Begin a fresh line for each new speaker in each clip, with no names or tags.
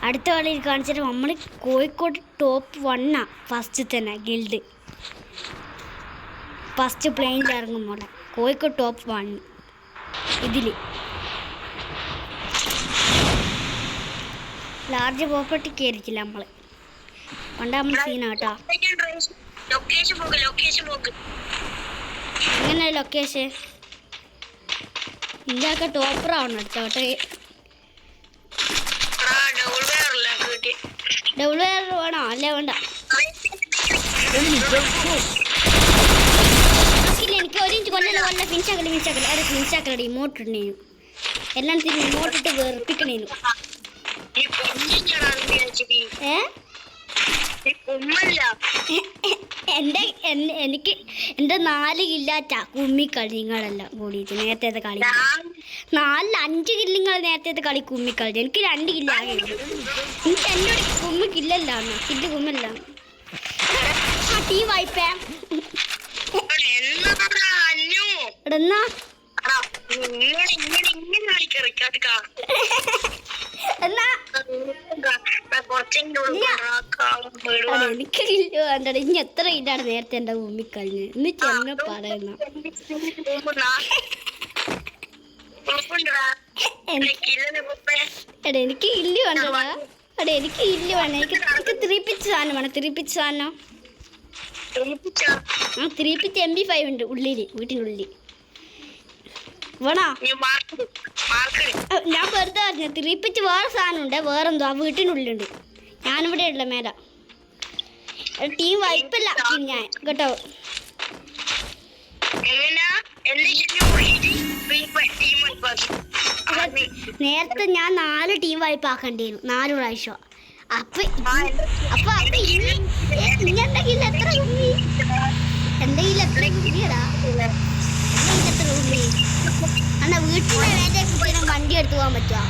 അടുത്ത കളിയിൽ കാണിച്ചിട്ട് നമ്മൾ കോഴിക്കോട് ടോപ്പ് 1 ഫസ്റ്റ് തന്നെ ഗിൽഡ് ഫസ്റ്റ് പ്ലെയിനിൽ ഇറങ്ങുമ്പോൾ കോഴിക്കോട് ടോപ്പ് 1 ഇതിൽ ലാർജ് പ്രോപ്പർട്ടി കയറിച്ചില്ല നമ്മൾ പണ്ടാകുമ്പോൾ സീനാട്ടോ. എങ്ങനെ ലൊക്കേഷൻ ഇന്ത്യയൊക്കെ ടോപ്പറാവണം കേട്ടോ. ഡബിൾ വെയർ വേണോ അല്ലേ വേണ്ട? എനിക്ക് ഒരു ഇഞ്ച് കൊല്ലം ഫിനിഷാക്കലടി ഇമോട്ടിട്ടേനു എല്ലാം തിരിഞ്ഞ് ഇമോട്ടിട്ട് വെറുപ്പിക്കണേനു. എനിക്ക് എൻ്റെ 4 കില്ലാറ്റാ കുമ്മിക്കളി നിങ്ങളെല്ലാം കൂടിയിട്ട് നേരത്തെ കളി 4-5 കില്ലുങ്ങൾ നേരത്തെ കളി കുമ്മിക്കളി. എനിക്ക് 2 കില്ല ആകെ. എനിക്ക് എന്നോട് കുമ്മിക്കില്ലല്ലോ കില്ല് കുമ്മല്ല. ടീം വായ്പേ എന്നാ എനിക്ക് കില്ല് വേണ്ട. ഇനി എത്ര കില്ലാണ് നേരത്തെ എൻ്റെ ഉമ്മിക്കഴിഞ്ഞ് ഇന്ന് ചെന്ന പറയുന്ന എനിക്ക് കില്ല് വേണ്ടടാ. എനിക്ക് കില്ല് വേണം. എനിക്ക് 3 പിച്ച് സാധനം വേണം. 3 പിച്ച് സാധനം 3 പിച്ച് MP5 ഉണ്ട് ഉള്ളിൽ വീട്ടിനുള്ളിൽ വേണോ? ഞാൻ വെറുതെ പറഞ്ഞു 3 പിച്ച് വേറെ സാധനം ഉണ്ട്. വേറെന്തോ ആ വീട്ടിനുള്ളിലുണ്ട്. ഞാനിവിടെ ഉള്ള മേല ടീം വൈപ്പല്ല ഞാൻ കേട്ടോ. നേരത്തെ ഞാൻ 4 ടീം വായ്പ ആക്കേണ്ടിയിരുന്നു 4 പ്രാവശ്യം. അപ്പൊ എന്തെങ്കിലും എത്ര ഉമ്മി എന്തെങ്കിലും എത്ര ഉമ്മിയടാ എത്ര ഉമ്മി എന്നാ വീട്ടിലെ വേറെ കുട്ടികളും വണ്ടി എടുത്തു പോകാൻ പറ്റുമോ?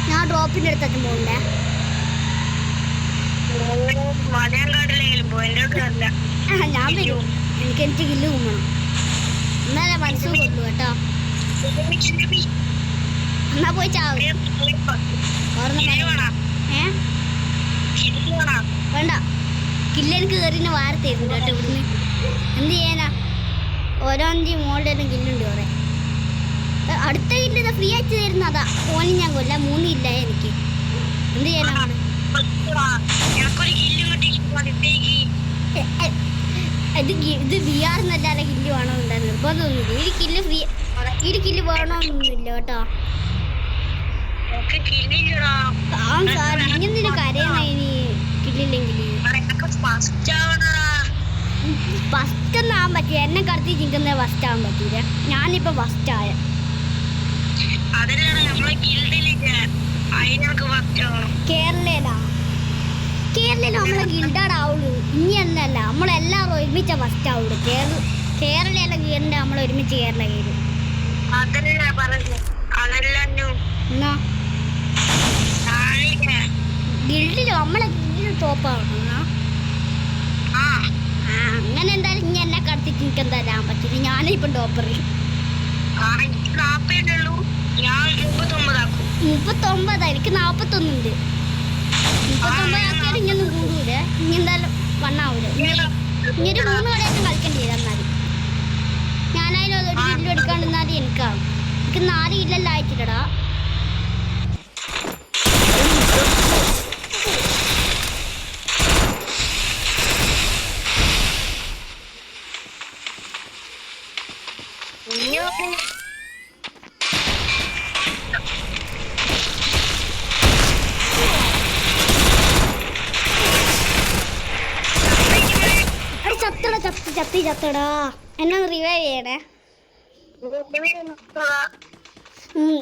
ഞാൻ ഡ്രോപ്പിന്റെ അടുത്തൊക്കെ പോകണ്ടേ? ഞാൻ വരും. എനിക്ക് കില്ല് കുമ്മണം എന്നാലേ മനസ്സ് കൊണ്ടു കേട്ടോ. എന്നാ പോയി ചാവും. വേണ്ട കില്ല് എനിക്ക് കയറിന് വാരത്തായിരുന്നു കേട്ടോ. ഇവിടുന്ന് എന്ത് ചെയ്യാനാ? ഓരോ 5 മോളുടെ കില്ലുണ്ട് കുറെ. അടുത്ത കില്ല് ഫ്രീ ആയിട്ട് തരുന്ന അതാ. ഓന് ഞാൻ കൊല്ല 3 ഇല്ല എനിക്ക്. എന്ത് ചെയ്യാനാണ്? ഇത് VR എന്നല്ലാതെ കില്ല് വേണമെന്നുണ്ടായിരുന്നു. നിർബന്ധമൊന്നുമില്ല. ഈ കില്ല് വേണമെന്നൊന്നുമില്ല കേട്ടോ. ഇങ്ങനെ കരയണ ഇനി കില്ലില്ലെങ്കിൽ ഫസ്റ്റ് ഒന്നും ആവാൻ പറ്റില്ല. എന്നെ കടത്തി ചിങ്കുന്ന ഫസ്റ്റ് ആവാൻ പറ്റൂല. ഞാനിപ്പോ ഫസ്റ്റ് ആയ കേരളയില് നമ്മളെ ഗിൽഡാടാവുള്ളൂ. ഇനി എന്നല്ല നമ്മളെല്ലാവരും ഒരുമിച്ച ഫസ്റ്റ് ആവുള്ളൂ. കേരളയിലെ ഗിൽഡിന്റെ നമ്മൾ ഒരുമിച്ച് കേരള കയറും. എന്നാ ഗിൽഡില് നമ്മളെ ഗിൽഡിൽ ടോപ്പാവണം. അങ്ങനെ എന്തായാലും ഇനി എന്നെ കടത്തിട്ട് എനിക്ക് എന്താ തരാൻ പറ്റില്ല. ഞാനിപ്പം ടോപ്പർ 39. എനിക്ക് 41 ഉണ്ട്. 39 ആക്കിയാലും ഇങ്ങൊന്നും കൂടൂലേ. ഇനി എന്തായാലും വണ്ണാവൂല. ഇനിയൊരു 3 കളിയായിട്ട് കളിക്കേണ്ടി വരും. എന്നാലും ഞാനതിന് ഒരു കില്ല് എടുക്കാണ്ടിരുന്നാലും എനിക്കാവും. എനിക്ക് 4 കില്ലെല്ലാം ആയിട്ടില്ലടാ. ചത്തടാ എന്നെ റിവൈവ് ചെയ്യണേ.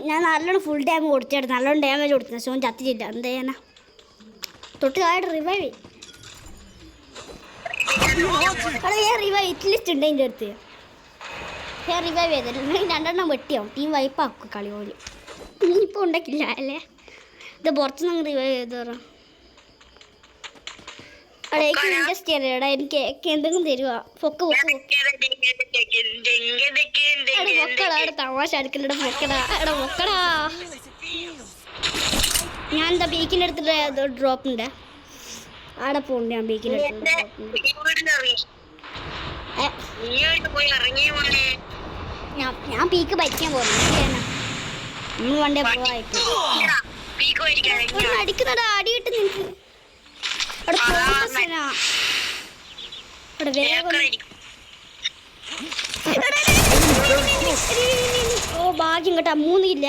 ഞാൻ നല്ലോണം ഫുൾ ഡാമേജ് കൊടുത്തിട്ട് നല്ലോണം ഡാമേജ് കൊടുത്തു. സോ ചത്തിട്ടില്ല. എന്ത് ചെയ്യാനാ? തൊട്ട് ആയിട്ട് റിവൈവ് ഞാൻ റിവൈവ് ലിസ്റ്റ് ഉണ്ട് എൻ്റെ അടുത്ത്. ഞാൻ റിവൈവ് ചെയ്തിട്ടുണ്ട്. 2 വെട്ടിയാവും. ടീം വൈപ്പാക്കും കളി പോലും. ഇനിയിപ്പോൾ ഉണ്ടാക്കില്ല അല്ലേ? ഇത് പുറത്തുനിന്ന് റിവൈവ് ചെയ്ത് തരാം. എടാ എനിക്ക് ഇൻട്രസ്റ്റ് ചെയ്യടാ, എനിക്ക് എന്തെങ്കിലും തരുവാ. പൊക്ക പൊക്കടാ, തമാശ അടുക്കലടാ, പൊക്കടാ, എടാ പൊക്കടാ. ഞാൻ എന്താ ബീക്കിൻ്റെ അടുത്ത് ഡ്രോപ്പ് ഉണ്ട്, ആടെ പോണ്ട്. ഞാൻ ബീക്കിൻ്റെ അടുത്ത് ഞാൻ പീക്ക് ഭരിക്കാൻ പോകുന്നു. നമ്മൾ വണ്ടേ പോവായിട്ട് അടിക്കുന്നടാ, അടി കിട്ടും നിനക്ക്. ഓ ഭാഗ്യം കേട്ടാ, 3 ഇല്ല.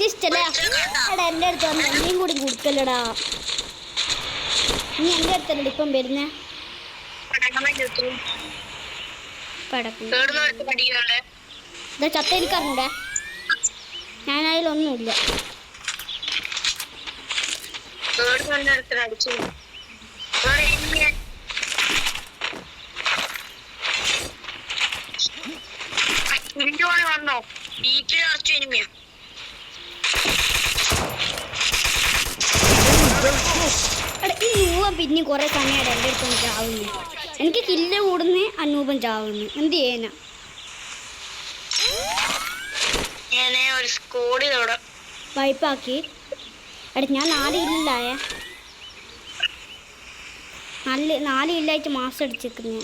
ഇഷ്ടല്ലേ എടാ, എൻ്റെ അടുത്ത് വന്ന് എന്നെയും കൂടി കൊടുക്കല്ലടാ. നീ എൻ്റെ അടുത്തല്ലേ ഇപ്പം വരുന്നേ? ഇതാ ചത്ത എനിക്കറിഞ്ഞൂടെ, ഞാൻ അതിലൊന്നുമില്ല.
വന്നോ ഈ
അനൂപം പിന്നെയും കുറെ സമയമായിട്ട് എൻ്റെ അടുത്ത് ചാവുന്നു. എനിക്ക് കില്ല് കൂടുന്ന അനൂപം ചാവുന്നു. എന്ത് ചെയ്യാനാ? വൈപ്പാക്കി എടാ, ഞാൻ 4 കില്ലായേ. 4 കില്ലായിട്ട് മാസം അടിച്ചേക്കുന്നു.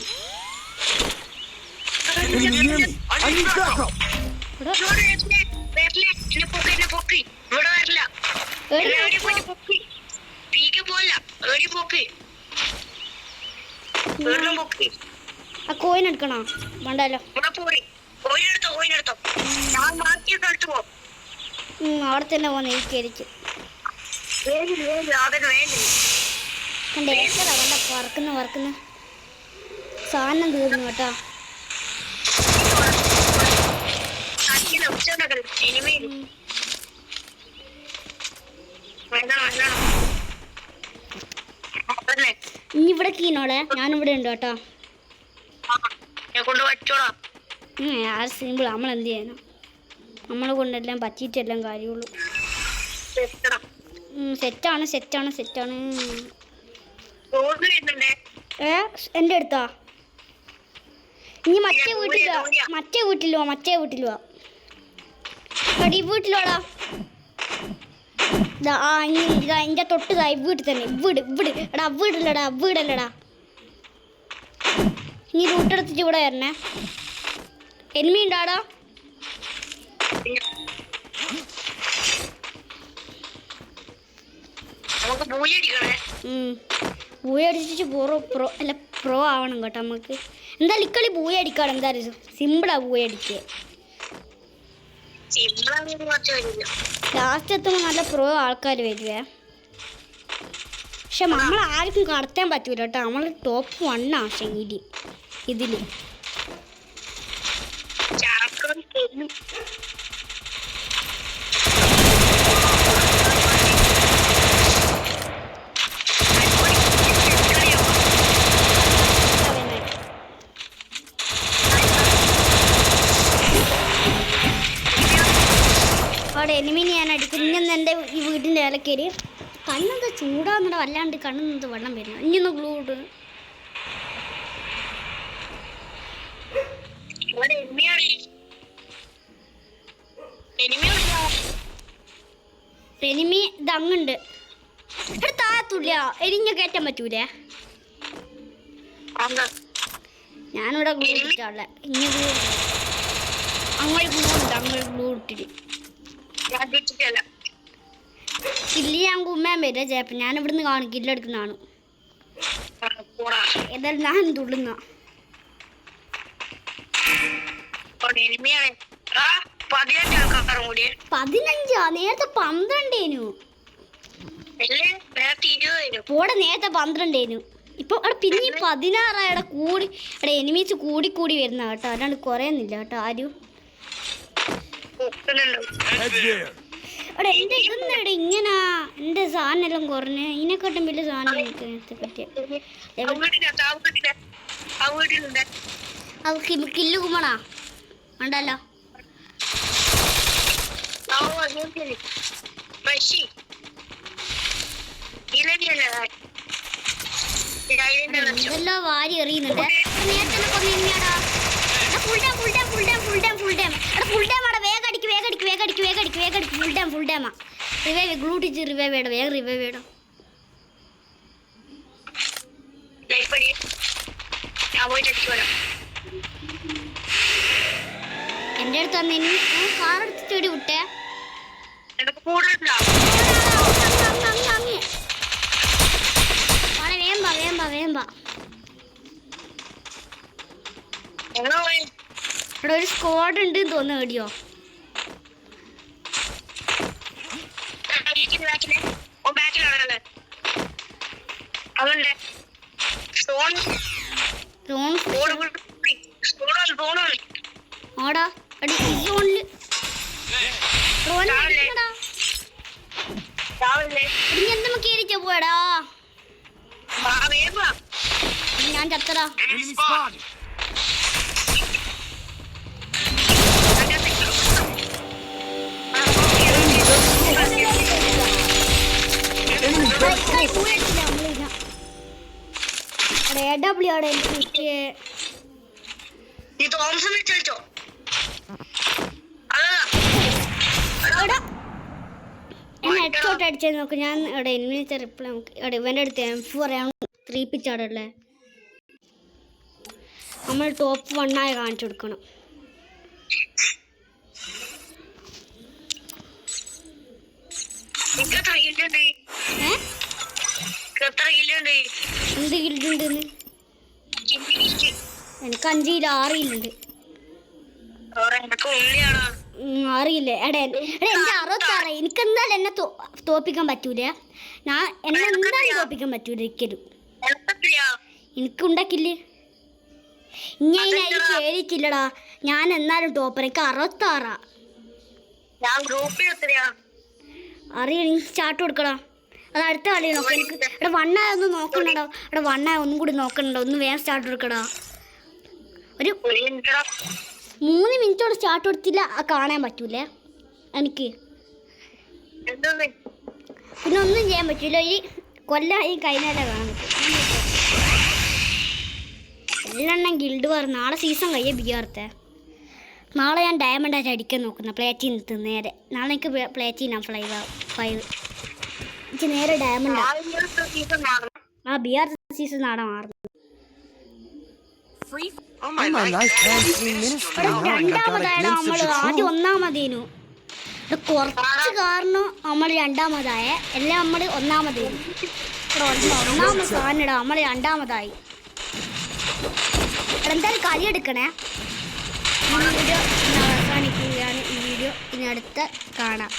ആ കോയിൻ എടുക്കണോ? വേണ്ടല്ലോ, അവിടെ തന്നെ പോന്നെ. എനിക്കായിരിക്കും വറക്കുന്ന സാധനം തീർന്നു കേട്ടോ. ഇനി ഇവിടെ കീനോളെ, ഞാനിവിടെ ഉണ്ട് കേട്ടോ. സിമ്പിൾ, നമ്മളെന്ത് ചെയ്യാനോ, നമ്മളെ കൊണ്ടെല്ലാം പറ്റിയിട്ടെല്ലാം കാര്യമുള്ളൂ. സെറ്റാണ്. എൻ്റെ അടുത്താ? ഇനി മറ്റേ വീട്ടിലോ ഈ വീട്ടിലോടാ. എൻ്റെ തൊട്ട് വീട്ടിൽ തന്നെ. എടാ വീടല്ലടാ. ഇനി റൂട്ടെടുത്തിട്ട് ഇവിടെ വരണേ. എനിമി ഉണ്ടാടാ. ബൂയടിച്ചിട്ട് പ്രോ ആവണം കേട്ടോ നമുക്ക്. എന്തായാലും ഇക്കളി ബൂയടിക്കാണ്. എന്തായാലും സിമ്പിളാ ബൂയടിക്കുക. ലാസ്റ്റ് എത്തുമ്പോൾ നല്ല പ്രോ ആൾക്കാർ വരുവേ. പക്ഷെ നമ്മൾ ആർക്കും കടത്താൻ പറ്റൂല കേട്ടോ. നമ്മൾ ടോപ്പ് 1 ആശങ്കി ഇതില്. അവിടെ എനിമിനെ ഞാൻ അടിക്കും. ഇനി എൻ്റെ ഈ വീടിൻ്റെ ഇലക്കേരി കണ്ണെന്താ ചൂടാന്നിട, വല്ലാണ്ട് കണ്ണെന്ത് വെള്ളം വരുന്നു. ഇനിയൊന്ന് ഗ്ലൂ ഇട്. എനിമി ഇതങ്ങുണ്ട്. താഴത്തൂല്ല, എരിഞ്ഞ കയറ്റാൻ പറ്റൂലേ? ഞാനിവിടെ ഗ്ലൂ ഇട്ടിട്ടുള്ള. ഇനി അങ്ങോട്ട് ഗ്ലൂ ഉണ്ട്, അങ്ങോട്ട് ഗ്ലൂ ഇട്ടിട്ട് കില്ല് ഞാൻ കുമ്മാൻ വരാ ചേപ്പ. ഞാൻ ഇവിടുന്ന് കാണും കില്ലെടുക്കുന്നതാണ്. ഏതായാലും ഞാൻ തുള്ളുന്ന 15. നേരത്തെ 12 പോടെ. നേരത്തെ 12 ഇപ്പൊ അവിടെ പിന്നെ 16 അവിടെ കൂടി. അവിടെ എനിമീസ് കൂടി വരുന്ന കേട്ടോ. അല്ലാണ്ട് കുറയുന്നില്ല കേട്ടോ ആരും. അവിടെ എൻ്റെ ഇതൊന്നും ഇങ്ങനെ എൻ്റെ സാധനം എല്ലാം കുറഞ്ഞ്. ഇതിനെക്കാട്ടും വലിയ സാധനം എനിക്ക് നേരത്തെ പറ്റിയ. അത് കില്ല് കുമ്മണാ ഉണ്ടല്ലോ. ഇതെല്ലാം വാരി എറിയുന്നുണ്ട്. നേരത്തെ കൊന്നിടാ ഫുൾ ടൈം ആടാ. വേഗം അടിക്ക് ഫുൾ ടൈമാ. റിവൈവ് ഗ്ലൂട്ടിച്ച് റിവൈവ് വേണം, വേഗം റിവൈവ് വേണം. എൻ്റെ അടുത്ത് വന്ന് കാർ എടുത്ത് ചെടി വിട്ടേ. വേമ്പ ഇവിടെ ഒരു സ്ക്വാഡ് ഉണ്ട് തോന്നുന്നു. എടിയോ ആടാ അടി സോണില് എന്തും കേറിച്ച പോയടാ. ഞാൻ ചത്തടാ. ഹെഡ്ഷോട്ട് അടിച്ചത് നോക്ക്. ഞാൻ ഇവിടെ ഇൻവിനിത്തെ റിപ്ലൈ നമുക്ക് ഇവിടെ ഇവൻ്റെ അടുത്ത് M4 പറയാൻ 3 പിച്ചാടല്ലേ. നമ്മൾ ടോപ്പ് 1 ആയി കാണിച്ചു കൊടുക്കണം. എന്ത് ഗിൽഡുണ്ടെന്ന് എനിക്ക് 5 കിലോ 6 കിലുണ്ട്. അറിയില്ലേ എടാ എന്റെ 66. എനിക്ക് എന്തായാലും എന്നെ തോപ്പിക്കാൻ പറ്റൂല. എന്നെ എന്തായാലും തോപ്പിക്കാൻ പറ്റൂല ഒരിക്കലും. എനിക്കുണ്ടാക്കില്ലേ ഞാൻ അതിന് കേറിയിട്ടില്ലടാ. ഞാൻ എന്നാലും ടോപ്പർ. എനിക്ക് 66. അറിയാം. എനിക്ക് ചാട്ട് കൊടുക്കടാ. അത് അടുത്ത കളി നോക്കാം. എനിക്ക് ഇവിടെ 1 ആയി ഒന്ന് നോക്കണ്ടോ. ഇവിടെ 1 ആയി ഒന്നും കൂടി നോക്കണ്ടോ. ഒന്ന് വേഗം സ്റ്റാർട്ട് കൊടുക്കടാ. ഒരു 3 മിനിറ്റോടെ സ്റ്റാർട്ട് കൊടുത്തില്ല കാണാൻ പറ്റൂലേ എനിക്ക്. പിന്നെ ഒന്നും ചെയ്യാൻ പറ്റൂല. ഈ കൊല്ലായി കഴിഞ്ഞാലേ കാണാൻ പറ്റും. എല്ലാം ഗിൽഡ് പറഞ്ഞു. നാളെ സീസൺ കഴിയാൻ ബിയാർത്തെ. നാളെ ഞാൻ ഡയമണ്ട് ആയിട്ട് അടിക്കാൻ നോക്കുന്ന പ്ലേറ്റിൽ നിന്ന് നേരെ. നാളെ എനിക്ക് പ്ലേറ്റിനാ 5 എനിക്ക് നേരെ ഡയമണ്ട്. ആ ബിയാർ സീസൺ നാളെ മാറുന്നു. രണ്ടാമതായാണ് നമ്മൾ. ആദ്യം ഒന്നാമതേനു. കുറച്ച് കാരണം നമ്മൾ രണ്ടാമതായ. എല്ലാം നമ്മൾ ഒന്നാമതേനു. ഒന്നാമത് സാധനം നമ്മൾ രണ്ടാമതായി. എന്തായാലും കളി എടുക്കണേ. ഈ വീഡിയോ അവസാനിക്കുകയാണ്. ഈ വീഡിയോ ഇനി അടുത്ത് കാണാം.